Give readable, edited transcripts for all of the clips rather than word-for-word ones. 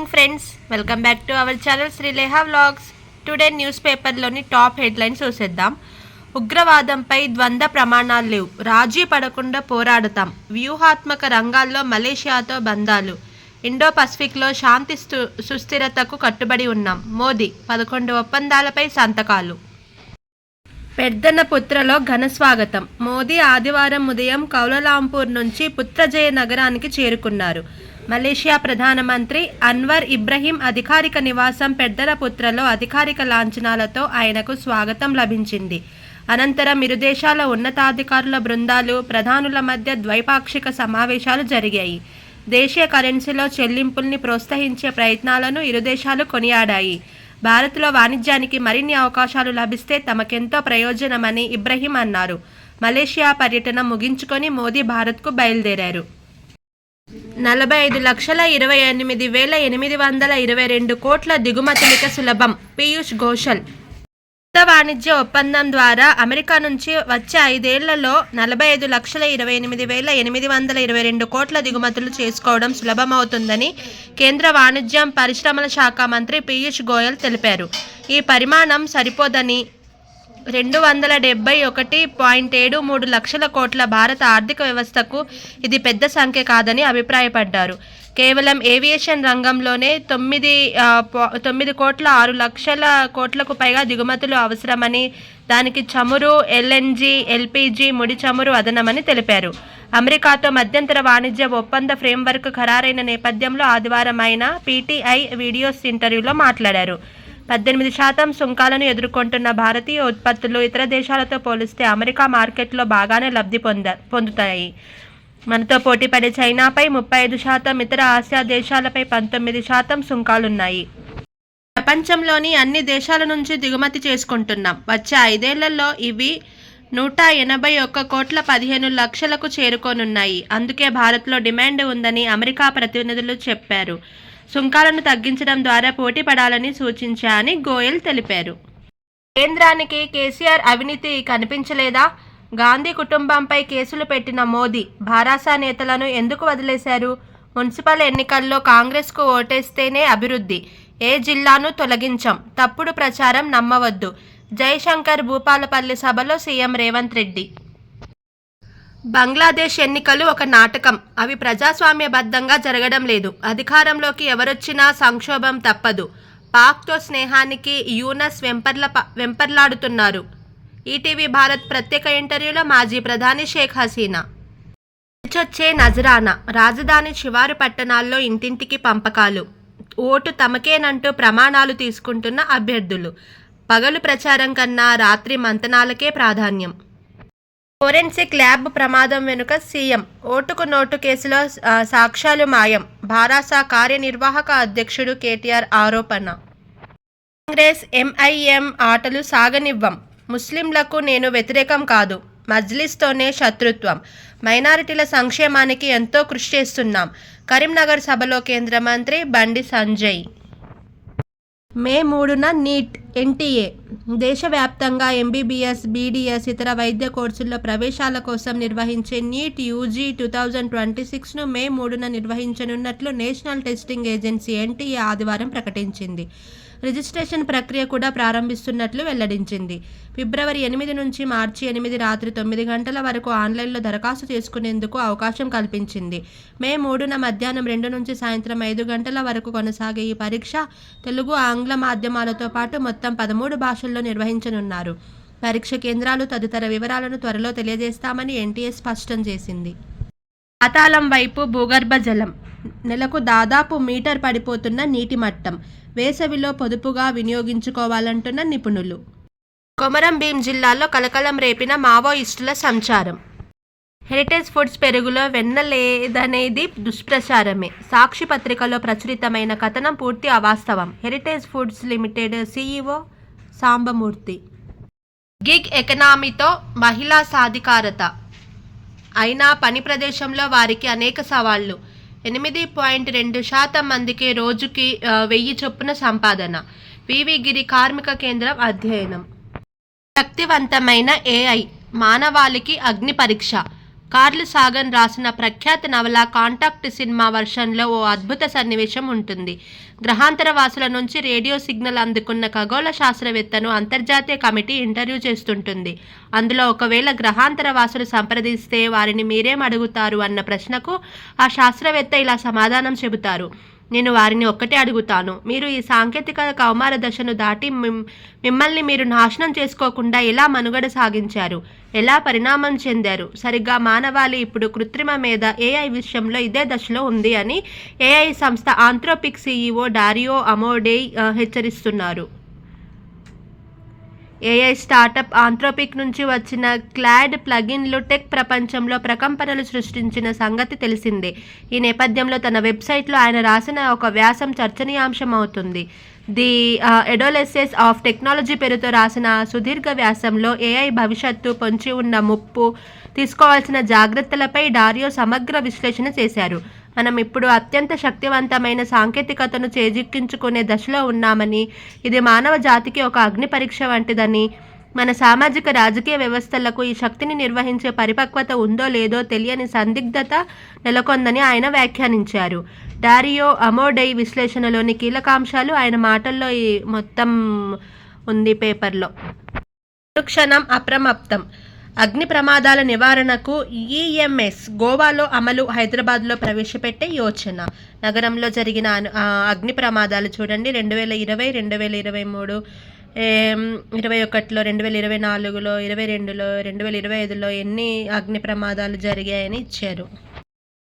Morning friends, welcome back to our channel Srileha vlogs. Today news పేపర్లోని top headlines చూసేద్దాం. ఉగ్రవాదంపై ద్వంద్వ ప్రమాణాలు లేవు, రాజీ పడకుండా పోరాడతాం, వ్యూహాత్మక రంగాల్లో మలేషియాతో బంధాలు, ఇండో పసిఫిక్లో శాంతి సుస్థిరతకు కట్టుబడి ఉన్నాం, మోదీ 11 ఒప్పందాలపై సంతకాలు. పెద్దనపుత్రలో ఘన స్వాగతం. మోదీ ఆదివారం ఉదయం కౌలాలంపూర్ నుంచి పుత్రజయ నగరానికి చేరుకున్నారు. మలేషియా ప్రధానమంత్రి అన్వర్ ఇబ్రహీం అధికారిక నివాసం పెద్దనపుత్రలో అధికారిక లాంఛనాలతో ఆయనకు స్వాగతం లభించింది. అనంతరం ఇరు దేశాల ఉన్నతాధికారుల బృందాలు, ప్రధానుల మధ్య ద్వైపాక్షిక సమావేశాలు జరిగాయి. దేశీయ కరెన్సీలో చెల్లింపుల్ని ప్రోత్సహించే ప్రయత్నాలను ఇరు దేశాలు కొనియాడాయి. భారత్లో వాణిజ్యానికి మరిన్ని అవకాశాలు లభిస్తే తమకెంతో ప్రయోజనమని ఇబ్రహీం అన్నారు. మలేషియా పర్యటన ముగించుకొని మోదీ భారత్కు బయలుదేరారు. 45,28,822 కోట్ల దిగుమతులిక సులభం. పీయూష్ గోయల్ కొత్త వాణిజ్య ఒప్పందం ద్వారా అమెరికా నుంచి వచ్చే 5 ఏళ్లలో 45,28,822 కోట్ల దిగుమతులు చేసుకోవడం సులభమవుతుందని కేంద్ర వాణిజ్యం పరిశ్రమల శాఖ మంత్రి పీయూష్ గోయల్ తెలిపారు. ఈ పరిమాణం సరిపోదని 271.73 లక్షల కోట్ల భారత ఆర్థిక వ్యవస్థకు ఇది పెద్ద సంఖ్య కాదని అభిప్రాయపడ్డారు. కేవలం ఏవియేషన్ రంగంలోనే 9,6 కోట్లకు పైగా దిగుమతులు అవసరమని, దానికి చమురు, ఎల్ఎన్జీ, ఎల్పీజీ, ముడి చమురు అదనమని తెలిపారు. అమెరికాతో మధ్యంతర వాణిజ్య ఒప్పంద ఫ్రేమ్వర్క్ ఖరారైన నేపథ్యంలో ఆదివారం ఆయన పీటీఐ వీడియోస్ ఇంటర్వ్యూలో మాట్లాడారు. 18% సుంకాలను ఎదుర్కొంటున్న భారతీయ ఉత్పత్తులు ఇతర దేశాలతో పోలిస్తే అమెరికా మార్కెట్లో బాగానే లబ్ధి పొందుతాయి. మనతో పోటీపడే చైనాపై 35%, ఇతర ఆసియా దేశాలపై 19% సుంకాలున్నాయి. ప్రపంచంలోని అన్ని దేశాల నుంచి దిగుమతి చేసుకుంటున్నాం. వచ్చే 5 ఏళ్లలో ఇవి 181 కోట్ల 15 లక్షలకు చేరుకోనున్నాయి. అందుకే భారత్లో డిమాండ్ ఉందని అమెరికా ప్రతినిధులు చెప్పారు. సుంకాలను తగ్గించడం ద్వారా పోటీ పడాలని సూచించాయని గోయల్ తెలిపారు. కేంద్రానికి కేసీఆర్ అవినీతి కనిపించలేదా? గాంధీ కుటుంబంపై కేసులు పెట్టిన మోదీ భారాసా నేతలను ఎందుకు వదిలేశారు? మున్సిపల్ ఎన్నికల్లో కాంగ్రెస్కు ఓటేస్తేనే అభివృద్ధి, ఏ జిల్లాను తొలగించాం, తప్పుడు ప్రచారం నమ్మవద్దు. జయశంకర్ భూపాలపల్లి సభలో సీఎం రేవంత్ రెడ్డి. బంగ్లాదేశ్ ఎన్నికలు ఒక నాటకం, అవి ప్రజాస్వామ్యబద్ధంగా జరగడం లేదు. అధికారంలోకి ఎవరొచ్చినా సంక్షోభం తప్పదు. పాక్తో స్నేహానికి యూనస్ వెంపర్లాడుతున్నారు. ఈటీవీ భారత్ ప్రత్యేక ఇంటర్వ్యూలో మాజీ ప్రధాని షేక్ హసీనా. వచ్చే నజరానా, రాజధాని శివారు పట్టణాల్లో ఇంటింటికి పంపకాలు, ఓటు తమకేనంటూ ప్రమాణాలు తీసుకుంటున్న అభ్యర్థులు, పగలు ప్రచారం కన్నా రాత్రి మంతనాలకే ప్రాధాన్యం. ఫోరెన్సిక్ ల్యాబ్ ప్రమాదం వెనుక సీఎం, ఓటుకు నోటు కేసులో సాక్ష్యాలు మాయం, భారాసా కార్యనిర్వాహక అధ్యక్షుడు కేటీఆర్ ఆరోపణ. కాంగ్రెస్ ఎంఐఎం ఆటలు సాగనివ్వం, ముస్లింలకు నేను వ్యతిరేకం కాదు, మజ్లిస్తోనే శత్రుత్వం, మైనారిటీల సంక్షేమానికి ఎంతో కృషి చేస్తున్నాం. కరీంనగర్ సభలో కేంద్ర మంత్రి బండి సంజయ్. మే 3న నీట్, ఎన్టీఏ దేశవ్యాప్తంగా ఎంబీబీఎస్, బీడీఎస్, ఇతర వైద్య కోర్సుల్లో ప్రవేశాల కోసం నిర్వహించే నీట్ యూజీ 2026ను మే 3న నిర్వహించనున్నట్లు నేషనల్ టెస్టింగ్ ఏజెన్సీ ఎన్టీఏ ఆదివారం ప్రకటించింది. రిజిస్ట్రేషన్ ప్రక్రియ కూడా ప్రారంభిస్తున్నట్లు వెల్లడించింది. ఫిబ్రవరి 8 నుంచి మార్చి 8 రాత్రి 9 గంటల వరకు ఆన్లైన్లో దరఖాస్తు చేసుకునేందుకు అవకాశం కల్పించింది. మే 3న మధ్యాహ్నం 2 నుంచి సాయంత్రం 5 గంటల వరకు కొనసాగే ఈ పరీక్ష తెలుగు, ఆంగ్ల మాధ్యమాలతో పాటు మొత్తం 13 భాషల్లో నిర్వహించనున్నారు. పరీక్ష కేంద్రాలు తదితర వివరాలను త్వరలో తెలియజేస్తామని ఎన్టీఏ స్పష్టం చేసింది. పాతాళం వైపు భూగర్భ జలం, నెలకు దాదాపు మీటర్ పడిపోతున్న నీటి మట్టం, వేసవిలో పొదుపుగా వినియోగించుకోవాలంటున్న నిపుణులు. కొమరం భీం జిల్లాలో కలకలం రేపిన మావోయిస్టుల సంచారం. హెరిటేజ్ ఫుడ్స్ పెరుగులో వెన్న లేదనేది దుష్ప్రచారమే. సాక్షి పత్రికలో ప్రచురితమైన కథనం పూర్తి అవాస్తవం. Heritage Foods Limited CEO Sambamurthy. Gig ఎకనామీతో మహిళా సాధికారత అయినా పని ప్రదేశంలో వారికి అనేక సవాళ్లు. 8.2% మందికి రోజుకి 1000 చొప్పున సంపాదన. వివి గిరి కార్మిక కేంద్రం అధ్యయనం. శక్తివంతమైన ఏఐ మానవాళికి అగ్ని పరీక్ష. కార్ల్ సాగన్ రాసిన ప్రఖ్యాత నవల కాంటాక్ట్ సినిమా వర్షన్లో ఓ అద్భుత సన్నివేశం ఉంటుంది. గ్రహాంతర వాసుల నుంచి రేడియో సిగ్నల్ అందుకున్న ఖగోళ శాస్త్రవేత్తను అంతర్జాతీయ కమిటీ ఇంటర్వ్యూ చేస్తుంటుంది. అందులో ఒకవేళ గ్రహాంతర వాసులు సంప్రదిస్తే వారిని మీరేం అడుగుతారు అన్న ప్రశ్నకు ఆ శాస్త్రవేత్త ఇలా సమాధానం చెబుతారు: నేను వారిని ఒక్కటే అడుగుతాను, మీరు ఈ సాంకేతిక కౌమార దశను దాటి మిమ్మల్ని మీరు నాశనం చేసుకోకుండా ఎలా మనుగడ సాగించారు, ఎలా పరిణామం చెందారు. సరిగ్గా మానవాళి ఇప్పుడు కృత్రిమ మీద ఏఐ విషయంలో ఇదే దశలో ఉంది అని ఏఐ సంస్థ ఆంథ్రోపిక్ సీఈఓ డారియో అమోడేయ్ హెచ్చరిస్తున్నారు. ఏఐ స్టార్టప్ ఆంథ్రోపిక్ నుంచి వచ్చిన క్లాడ్ ప్లగిన్లు టెక్ ప్రపంచంలో ప్రకంపనలు సృష్టించిన సంగతి తెలిసిందే. ఈ నేపథ్యంలో తన వెబ్సైట్లో ఆయన రాసిన ఒక వ్యాసం చర్చనీయాంశం అవుతుంది. ది అడోలెసెన్స్ ఆఫ్ టెక్నాలజీ పేరుతో రాసిన సుదీర్ఘ వ్యాసంలో ఏఐ భవిష్యత్తు, పొంచి ఉన్న ముప్పు, తీసుకోవాల్సిన జాగ్రత్తలపై డారియో సమగ్ర విశ్లేషణ చేశారు. మనం ఇప్పుడు అత్యంత శక్తివంతమైన సాంకేతికతను చేజిక్కించుకునే దశలో ఉన్నామని, ఇది మానవ జాతికి ఒక అగ్ని పరీక్ష వంటిదని, మన సామాజిక రాజకీయ వ్యవస్థలకు ఈ శక్తిని నిర్వహించే పరిపక్వత ఉందో లేదో తెలియని సందిగ్ధత నెలకొందని ఆయన వ్యాఖ్యానించారు. డారియో అమోడేయ్ విశ్లేషణలోని కీలకాంశాలు ఆయన మాటల్లో ఈ మొత్తం ఉంది పేపర్లో. మరుక్షణం అప్రమత్తం. అగ్ని ప్రమాదాల నివారణకు ఈఎంఎస్ గోవాలో అమలు, హైదరాబాద్లో ప్రవేశపెట్టే యోచన. నగరంలో జరిగిన అగ్ని ప్రమాదాలు చూడండి. 2020, 2023, 2021లో, 2024లో, 2022లో, 2025లో ఎన్ని అగ్ని ప్రమాదాలు జరిగాయని ఇచ్చారు.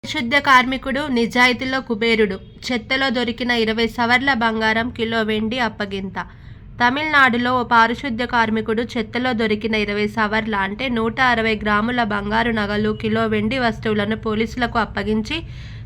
పారిశుద్ధ్య కార్మికుడు నిజాయితీలో కుబేరుడు. చెత్తలో దొరికిన 20 సవర్ల బంగారం, కిలో వెండి అప్పగింత. తమిళనాడులో ఓ పారిశుద్ధ్య కార్మికుడు చెత్తలో దొరికిన 20 సవర్ల అంటే 160 గ్రాముల బంగారు నగలు, కిలో వెండి వస్తువులను పోలీసులకు అప్పగించి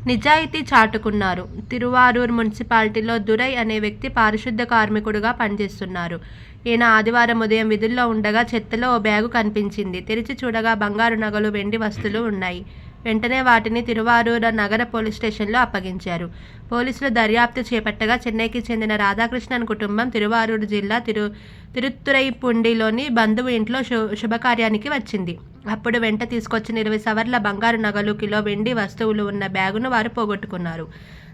నిజాయితీ చాటుకున్నారు. తిరువారూర్ మున్సిపాలిటీలో దురై అనే వ్యక్తి పారిశుద్ధ్య కార్మికుడుగా పనిచేస్తున్నారు. ఈయన ఆదివారం ఉదయం విధుల్లో ఉండగా చెత్తలో ఓ బ్యాగు కనిపించింది. తెరిచి చూడగా బంగారు నగలు, వెండి వస్తువులు ఉన్నాయి. వెంటనే వాటిని తిరువారూర్ నగర పోలీస్ స్టేషన్లో అప్పగించారు. పోలీసులు దర్యాప్తు చేపట్టగా చెన్నైకి చెందిన రాధాకృష్ణన్ కుటుంబం తిరువారూర్ జిల్లా తిరుత్తురైపుండిలోని బంధువు ఇంట్లో శుభకార్యానికి వచ్చింది. అప్పుడు వెంట తీసుకొచ్చిన 20 సవర్ల బంగారు నగలు, కిలో వెండి వస్తువులు ఉన్న బ్యాగును వారు పోగొట్టుకున్నారు.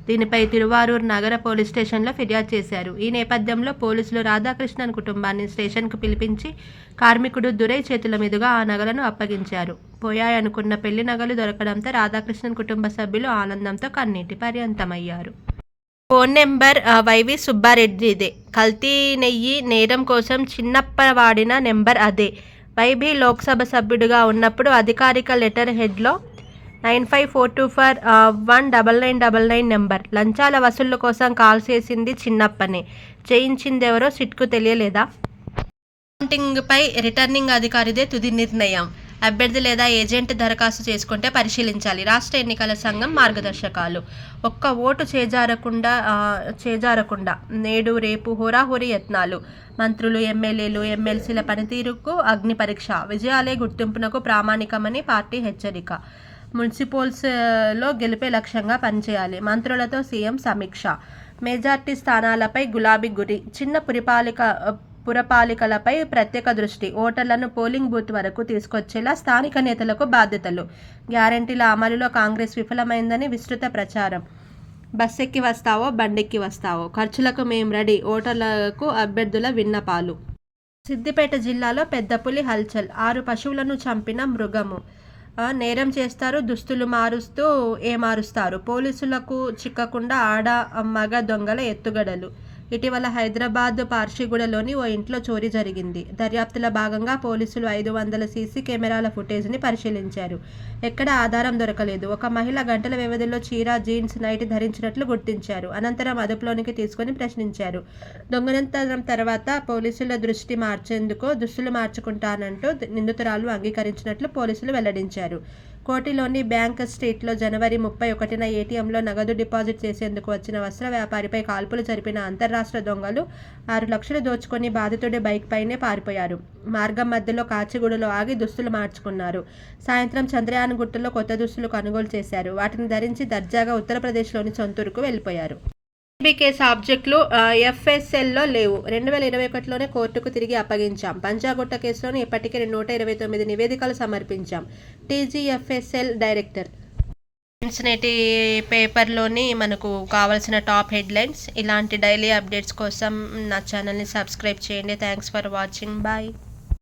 దీనిపై తిరువారూర్ నగర పోలీస్ స్టేషన్లో ఫిర్యాదు చేశారు. ఈ నేపథ్యంలో పోలీసులు రాధాకృష్ణన్ కుటుంబాన్ని స్టేషన్కు పిలిపించి కార్మికుడు దురై చేతుల మీదుగా ఆ నగలను అప్పగించారు. పోయాయనుకున్న పెళ్లి నగలు దొరకడంతో రాధాకృష్ణన్ కుటుంబ సభ్యులు ఆనందంతో కన్నీటి పర్యంతమయ్యారు. ఫోన్ నెంబర్ వైవి సుబ్బారెడ్డిదే. కల్తీ నెయ్యి నేరం కోసం చిన్నప్ప వాడిన నెంబర్ అదే. వైబీ లోక్సభ సభ్యుడిగా ఉన్నప్పుడు అధికారిక లెటర్ హెడ్లో 9542419999 నెంబర్. లంచాల వసూళ్ల కోసం కాల్ చేసింది చిన్నప్పనే. చేయించిందెవరో సిట్కు తెలియలేదా? అకౌంటింగ్పై రిటర్నింగ్ అధికారిదే తుది నిర్ణయం. అభ్యర్థి లేదా ఏజెంట్ దరఖాస్తు చేసుకుంటే పరిశీలించాలి. రాష్ట్ర ఎన్నికల సంఘం మార్గదర్శకాలు. ఒక్క ఓటు చేజారకుండా నేడు రేపు హోరాహోరీ యత్నాలు. మంత్రులు, ఎమ్మెల్యేలు, ఎమ్మెల్సీల పనితీరుకు అగ్ని పరీక్ష. విజయాలే గుర్తింపునకు ప్రామాణికమని పార్టీ హెచ్చరిక. మున్సిపల్స్లో గెలిపే లక్ష్యంగా పనిచేయాలి. మంత్రులతో సీఎం సమీక్ష. మెజార్టీ స్థానాలపై గులాబీ గురి. చిన్న పురపాలికలపై ప్రత్యేక దృష్టి. ఓటర్లను పోలింగ్ బూత్ వరకు తీసుకొచ్చేలా స్థానిక నేతలకు బాధ్యతలు. గ్యారంటీల అమలులో కాంగ్రెస్ విఫలమైందని విస్తృత ప్రచారం. బస్సెక్కి వస్తావో బండెక్కి వస్తావో, ఖర్చులకు మేం రెడీ. ఓటర్లకు అభ్యర్థుల విన్నపాలు. సిద్దిపేట జిల్లాలో పెద్ద పులి హల్చల్. 6 పశువులను చంపిన మృగము. నేరం చేస్తారు, దుస్తులు మారుస్తూ ఏమారుస్తారు. పోలీసులకు చిక్కకుండా ఆడ మగ దొంగల ఎత్తుగడలు. ఇటీవల హైదరాబాద్ పార్షిగూడలోని ఓ ఇంట్లో చోరీ జరిగింది. దర్యాప్తుల భాగంగా పోలీసులు 500 సీసీ కెమెరాల ఫుటేజ్ని పరిశీలించారు. ఎక్కడ ఆధారం దొరకలేదు. ఒక మహిళ గంటల వ్యవధిలో చీర, జీన్స్, నైటీ ధరించినట్లు గుర్తించారు. అనంతరం అదుపులోనికి తీసుకుని ప్రశ్నించారు. దొంగతనం తర్వాత పోలీసుల దృష్టి మార్చేందుకు దుస్తులు మార్చుకుంటానంటూ నిందితురాలు అంగీకరించినట్లు పోలీసులు వెల్లడించారు. కోటిలోని బ్యాంక్ స్ట్రీట్లో జనవరి 31న ఏటీఎంలో నగదు డిపాజిట్ చేసేందుకు వచ్చిన వస్త్ర వ్యాపారిపై కాల్పులు జరిపిన అంతర్రాష్ట్ర దొంగలు 6 లక్షలు దోచుకొని బాధితుడి బైక్ పైనే పారిపోయారు. మార్గం మధ్యలో కాచిగూడలో ఆగి దుస్తులు మార్చుకున్నారు. సాయంత్రం చంద్రయానగుట్టలో కొత్త దుస్తులు కొనుగోలు చేశారు. వాటిని ధరించి దర్జాగా ఉత్తరప్రదేశ్లోని సొంతూరుకు వెళ్ళిపోయారు. కేసు ఆబ్జెక్టులు ఎఫ్ఎస్ఎల్లో లేవు. 2021లోనే కోర్టుకు తిరిగి అప్పగించాం. పంజాగుట్ట కేసులోనే ఇప్పటికే 129 నివేదికలు సమర్పించాం. టీజీఎఫ్ఎస్ఎల్ డైరెక్టర్. నేటి పేపర్లోని మనకు కావాల్సిన టాప్ హెడ్లైన్స్. ఇలాంటి డైలీ అప్డేట్స్ కోసం నా ఛానల్ని సబ్స్క్రైబ్ చేయండి. Thanks for watching. బాయ్.